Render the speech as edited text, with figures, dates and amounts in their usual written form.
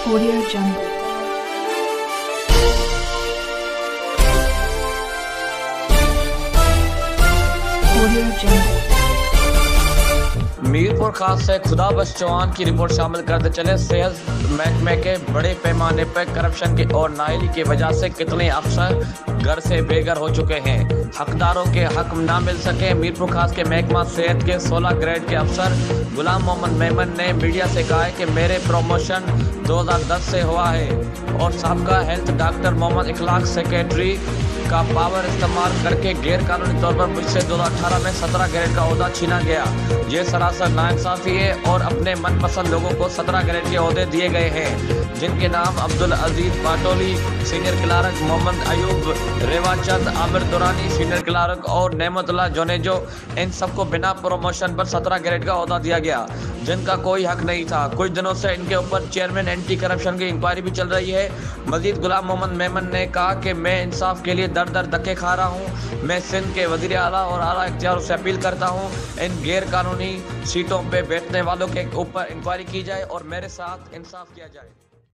Audio Jungle. Audio Jungle. Mirpur खास से खुदाबख्श चौहान की रिपोर्ट शामिल करते चले। सेहत महकमे के बड़े पैमाने पर करप्शन की और नाअहली की वजह से कितने अफसर घर से बेघर हो चुके हैं, हकदारों के हक ना मिल सके। मीरपुर खास के महकमा सेहत के 16 ग्रेड के अफसर गुलाम मोहम्मद मेमन ने मीडिया से कहा है कि मेरे प्रमोशन 2010 से हुआ है और साबका हेल्थ डॉक्टर मोहम्मद इखलाक सेक्रेटरी का पावर इस्तेमाल करके गैर कानूनी तौर पर मुझसे 2018 में 17 ग्रेड का ओहदा छीना गया। ये सरासर नाइंसाफी है और अपने मनपसंद लोगों को 17 ग्रेड के ओहदे दिए गए हैं, जिनके नाम Abdul Aziz Patoli senior clerk, Mohammad Ayub Rewachand, Amir Durrani senior clerk और नेमतुल्लाह जोनेजो। इन सबको बिना प्रमोशन पर 17 ग्रेड का ओहदा दिया गया, जिनका कोई हक नहीं था। कुछ दिनों से इनके ऊपर चेयरमैन एंटी करप्शन की इंक्वायरी भी चल रही है। मजीद गुलाम मोहम्मद मेमन ने कहा कि मैं इंसाफ के लिए दर दर धक्के खा रहा हूँ। मैं सिंध के वजीर आला और आला इख्तियार से अपील करता हूँ इन गैर कानूनी सीटों पे बैठने वालों के ऊपर इंक्वायरी की जाए और मेरे साथ इंसाफ किया जाए।